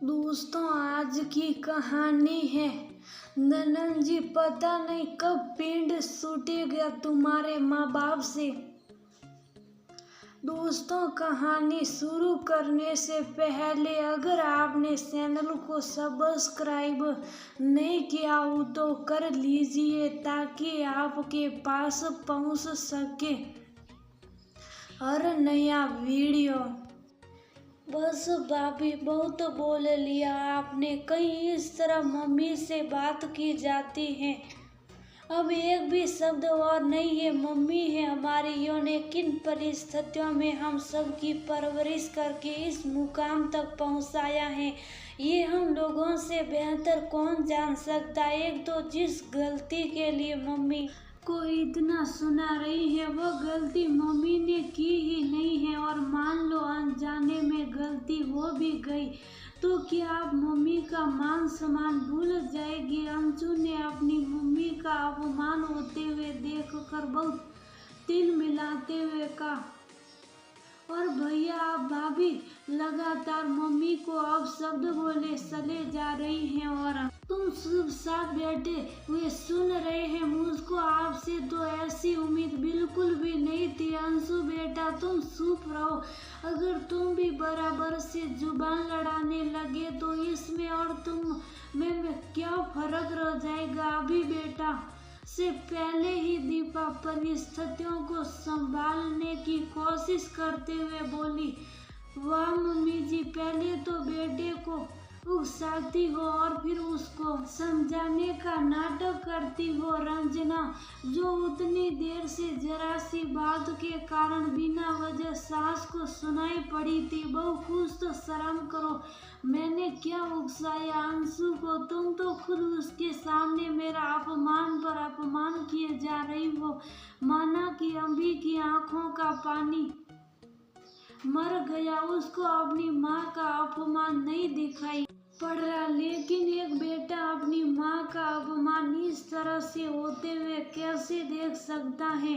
दोस्तों, आज की कहानी है ननन जी। पता नहीं कब पिंड छूटेगा तुम्हारे माँ बाप से। दोस्तों, कहानी शुरू करने से पहले अगर आपने चैनल को सब्सक्राइब नहीं किया हो तो कर लीजिए ताकि आपके पास पहुंच सके हर नया वीडियो। बस भाभी, बहुत बोल लिया आपने। कहीं इस तरह मम्मी से बात की जाती है? अब एक भी शब्द और नहीं है। मम्मी है हमारी, इन्होंने किन परिस्थितियों में हम सब की परवरिश करके इस मुकाम तक पहुंचाया है, ये हम लोगों से बेहतर कौन जान सकता है। एक तो जिस गलती के लिए मम्मी को इतना सुना रही है वो गलती मम्मी ने की ही नहीं है, और मान लो अनजाने में गलती हो भी गई तो क्या आप मम्मी का मान सम्मान भूल जाएगी? अंशु ने अपनी मम्मी का अपमान होते हुए देखकर बहुत तिल मिलाते हुए कहा। और भैया, आप भाभी लगातार मम्मी को अब शब्द बोले चले जा रही हैं और तुम सब साथ बैठे हुए सुन रहे हैं। मुझको आपसे तो ऐसी उम्मीद बिल्कुल भी नहीं थी। अंशु बेटा, तुम चुप रहो। अगर तुम भी बराबर से जुबान लड़ाने लगे तो इसमें और तुम में क्या फर्क रह जाएगा? अभी बेटा से पहले ही दीपा परिस्थितियों को संभालने की कोशिश करते हुए बोली। वाह मम्मी जी, पहले तो बेटे को उकसाती हो और फिर उसको समझाने का नाटक करती हो। रंजना, जो उतनी देर से जरा सी बात के कारण बिना वजह सास को सुनाई पड़ी थी, बहू कुछ तो शर्म करो। मैंने क्या उकसाया अंशु को? तुम तो खुद उसके सामने मेरा अपमान पर अपमान किए जा रही हो। माना कि अम्बी की आंखों का पानी मर गया, उसको अपनी माँ का अपमान नहीं दिखाई पड़ रहा, लेकिन एक बेटा अपनी माँ का अपमान इस तरह से होते हुए कैसे देख सकता है?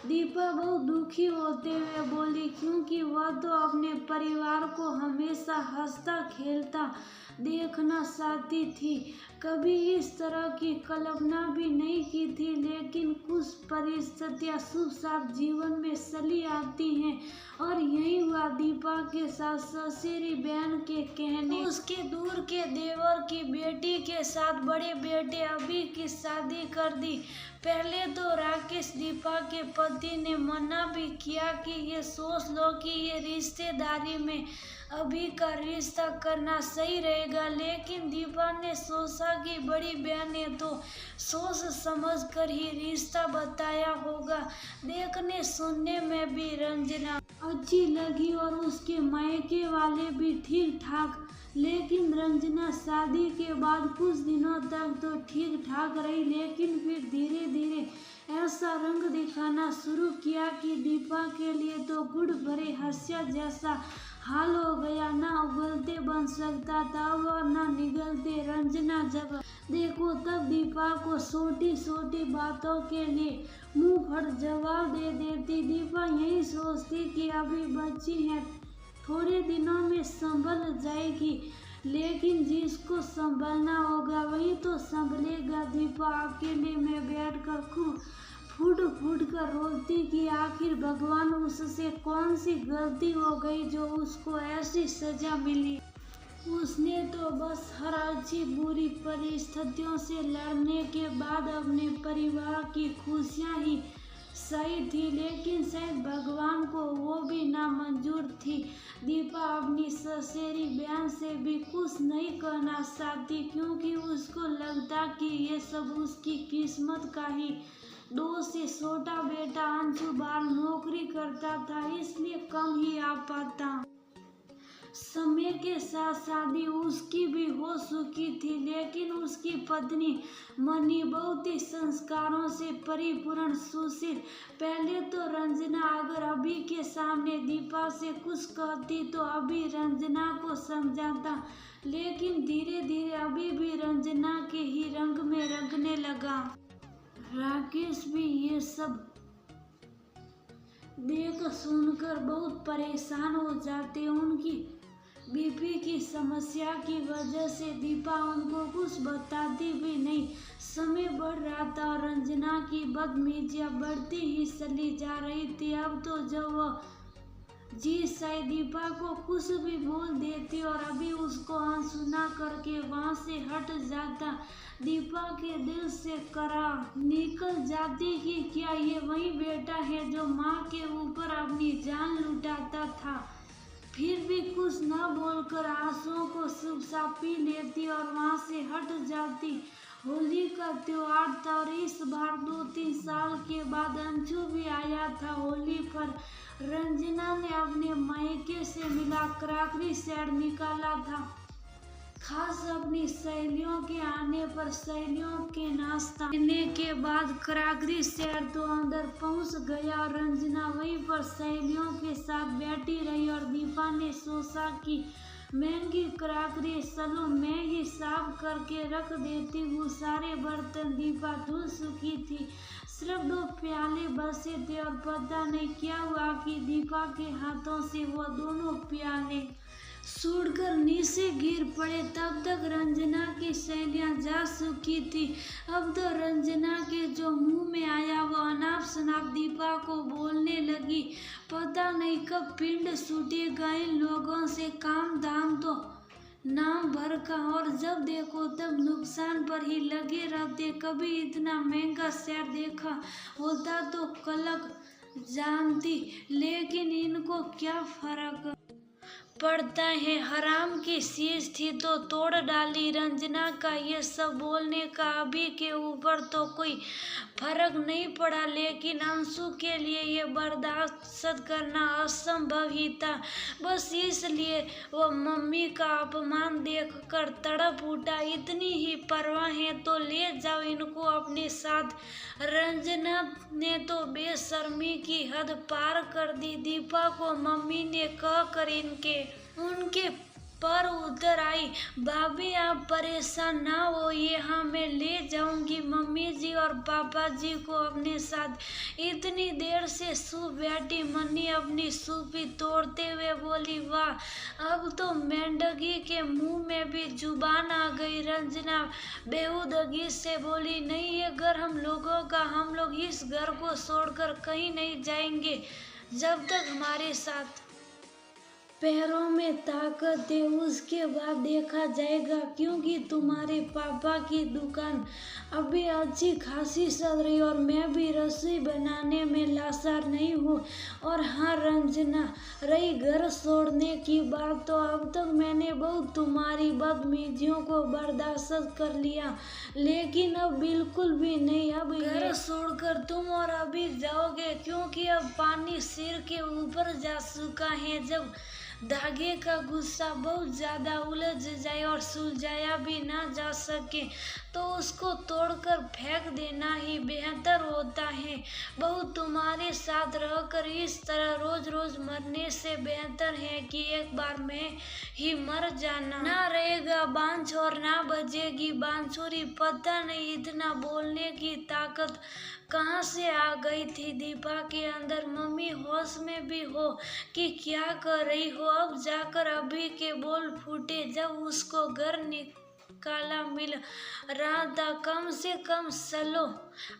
दीपा बहुत दुखी होते हुए बोली, क्योंकि वह तो अपने परिवार को हमेशा हंसता खेलता देखना चाहती थी। कभी इस तरह की कल्पना भी नहीं की थी, लेकिन कुछ परिस्थितियां शुभ साथ जीवन में चली आती हैं और यही हुआ दीपा के साथ। ससुरी बहन के कहने उसके दूर के देवर की बेटी के साथ बड़े बेटे अभी की शादी कर दी। पहले तो राकेश दीपा के पति ने मना भी किया कि ये सोच लो कि ये रिश्तेदारी में अभी का रिश्ता करना सही रहेगा, लेकिन दीपा ने सोचा कि बड़ी बहन ने तो सोच समझ कर ही रिश्ता बताया होगा। देखने सुनने में भी रंजना अच्छी लगी और उसके मायके वाले भी ठीक ठाक, लेकिन रंजना शादी के बाद कुछ दिनों तक तो ठीक ठाक रही, लेकिन फिर धीरे धीरे ऐसा रंग दिखाना शुरू किया कि दीपा के लिए तो गुड़ भरे हंसिया जैसा हाल हो गया। ना उगलते बन सकता था और ना निगलते। रंजना जब देखो तब दीपा को छोटी छोटी बातों के लिए मुंह फट जवाब दे देती। दीपा यही सोचती कि अभी बच्ची है, थोड़े दिनों में संभल जाएगी, लेकिन जिसको संभलना होगा वही तो संभलेगा। दीपा अकेले में बैठकर खूब फूट फूट कर रोती कि आखिर भगवान, उससे कौन सी गलती हो गई जो उसको ऐसी सजा मिली। उसने तो बस हर अच्छी बुरी परिस्थितियों से लड़ने के बाद अपने परिवार की खुशियां ही सही थी, लेकिन शायद भगवान को वो भी नामंजूर थी। दीपा अपनी ससुरी बहन से भी कुछ नहीं कहना चाहती, क्योंकि उसको लगता कि ये सब उसकी किस्मत का ही दोस्त से। छोटा बेटा अंशु बाहर नौकरी करता था, इसलिए कम ही आ पाता। समय के साथ शादी उसकी भी हो चुकी थी, लेकिन उसकी पत्नी मनी बहुत ही संस्कारों से परिपूर्ण सुशील। पहले तो रंजना अगर अभी के सामने दीपा से कुछ कहती तो अभी रंजना को समझाता, लेकिन धीरे धीरे अभी भी रंजना के ही रंग में रंगने लगा। राकेश भी ये सब देख सुनकर बहुत परेशान हो जाते। उनकी बीपी की समस्या की वजह से दीपा उनको कुछ बताती भी नहीं। समय बढ़ रहा था और रंजना की बदतमीजियां बढ़ती ही चली जा रही थी। अब तो जब वह जी शायद दीपा को कुछ भी बोल देती और अभी उसको अनसुना करके वहां से हट जाता। दीपा के दिल से करा निकल जाती कि क्या ये वही बेटा है जो माँ के ऊपर अपनी जान लुटाता था। फिर भी कुछ न बोलकर आंसुओं को चुपचाप पी लेती और वहां से हट जाती। होली का त्योहार था और इस बार 2-3 साल के बाद अंशु भी आया था होली पर। रंजना ने अपने मायके से मिला क्रॉकरी सेट निकाला था, खास अपनी सहेलियों के आने पर। सहेलियों के नाश्ता लेने के बाद क्रॉकरी सेट तो अंदर पहुंच गया और रंजना वहीं पर सहेलियों के साथ बैठी रही और दीपा ने सोचा कि महंगी क्रॉकरी, चलो मैं ही साफ करके रख देती हूँ। सारे बर्तन दीपा धुल चुकी थी, सिर्फ 2 प्याले बचे थे और पता नहीं क्या हुआ कि दीपा के हाथों से वो दोनों प्याले छूटकर नीचे गिर पड़े। तब तक रंजना की सहेलियां जा चुकी थी। अब तो रंजना के जो मुंह में आया वो अनाप शनाप दीपा को बोलने लगी। पता नहीं कब पिंड छूटेगा इन लोगों से, काम धाम तो नाम भर का और जब देखो तब नुकसान पर ही लगे रहते। कभी इतना महंगा शेयर देखा होता तो कलक जानती, लेकिन इनको क्या फर्क पड़ता है। हराम की चीज थी तो तोड़ डाली। रंजना का ये सब बोलने का अभी के ऊपर तो कोई फर्क नहीं पड़ा, लेकिन अंशु के लिए ये बर्दाश्त करना असंभव ही था। बस इसलिए वो मम्मी का अपमान देखकर तड़प उठा। इतनी ही परवाह है तो ले जाओ इनको अपने साथ। रंजना ने तो बेशर्मी की हद पार कर दी। दीपा को मम्मी ने कहकर उनके पर उतर आई। भाभी आप परेशान ना हो, ये हाँ मैं ले जाऊंगी मम्मी जी और पापा जी को अपने साथ। इतनी देर से सूप बैठी मन्नी अपनी सूपी तोड़ते हुए बोली, वाह अब तो मेंढकी के मुंह में भी जुबान आ गई। रंजना बेहुदगी से बोली, नहीं ये घर हम लोगों का, हम लोग इस घर को छोड़कर कहीं नहीं जाएंगे जब तक हमारे साथ पैरों में ताकत है। उसके बाद देखा जाएगा, क्योंकि तुम्हारे पापा की दुकान अभी अच्छी खासी चल रही और मैं भी रसोई बनाने में लाचार नहीं हूँ। और हाँ रंजना, रही घर छोड़ने की बात, तो अब तक मैंने बहुत तुम्हारी बदतमीजियों को बर्दाश्त कर लिया, लेकिन अब बिल्कुल भी नहीं। अब घर छोड़कर तुम और अभी जाओगे, क्योंकि अब पानी सिर के ऊपर जा चुका है। जब धागे का गुस्सा बहुत ज्यादा उलझ जाए और सुलझाया भी ना जा सके तो उसको तोड़कर फेंक देना ही बेहतर होता है। बहू तुम्हारे साथ रहकर इस तरह रोज रोज मरने से बेहतर है कि एक बार में ही मर जाना। ना रहेगा बांझ और ना बजेगी बांसुरी। पता नहीं इतना बोलने की ताकत कहाँ से आ गई थी दीपा के अंदर। मम्मी होश में भी हो कि क्या कर रही हो? अब जाकर अभी के बोल फूटे जब उसको घर निकाला मिल रहा था। कम से कम चलो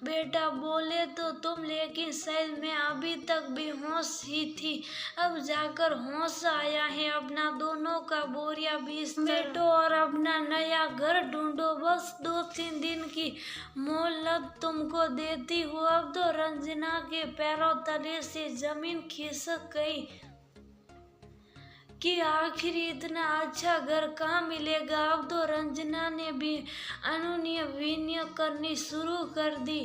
बेटा बोले तो तुम, लेकिन शायद मैं अभी तक बेहोश ही थी। अब जाकर होश आया है। अपना दोनों का बोरिया बिस्तर और अपना नया घर ढूंढो। बस 2-3 दिन की मोहलत तुमको देती हूँ। अब तो रंजना के पैरों तले से जमीन खिसक गई कि आखिर इतना अच्छा घर कहाँ मिलेगा। अब तो रंजना ने भी अनुनय विनय करनी शुरू कर दी,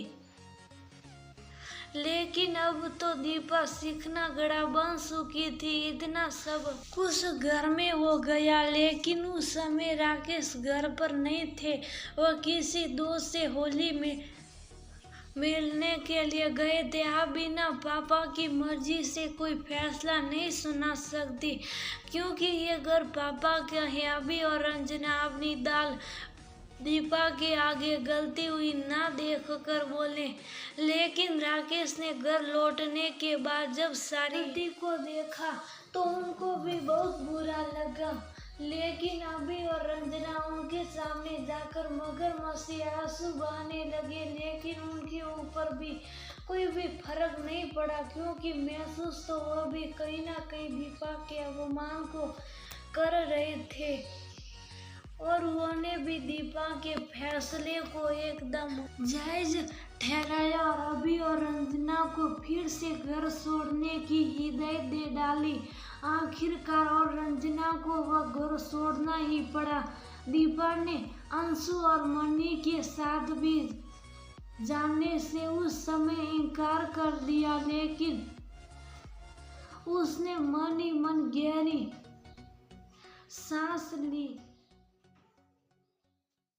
लेकिन अब तो दीपा सीखना गड़ा बन चुकी थी। इतना सब कुछ घर में हो गया, लेकिन उस समय राकेश घर पर नहीं थे। वह किसी दोस्त से होली में मिलने के लिए गए थे। आप बिना पापा की मर्जी से कोई फैसला नहीं सुना सकती, क्योंकि ये घर पापा का है। अभी और रंजना अपनी दाल दीपा के आगे गलती हुई ना देखकर बोले, लेकिन राकेश ने घर लौटने के बाद जब सारी को देखा तो उनको भी बहुत बुरा लगा। लेकिन अभी और रंजना उनके सामने जाकर मगरमच्छ आंसू बहाने लगे, लेकिन उनके ऊपर भी कोई भी फर्क नहीं पड़ा, क्योंकि महसूस तो वो भी कहीं ना कहीं दीपा के अपमान को कर रहे थे और उन्होंने भी दीपा के फैसले को एकदम जायज ठहराया और अभी और रंजना को फिर से घर छोड़ने की हिदायत दे डाली। आखिरकार और रंजना को वह घर छोड़ना ही पड़ा। दीपा ने अंशु और मनी के साथ भी जाने से उस समय इनकार कर दिया, लेकिन उसने मन ही मन गहरी सांस ली।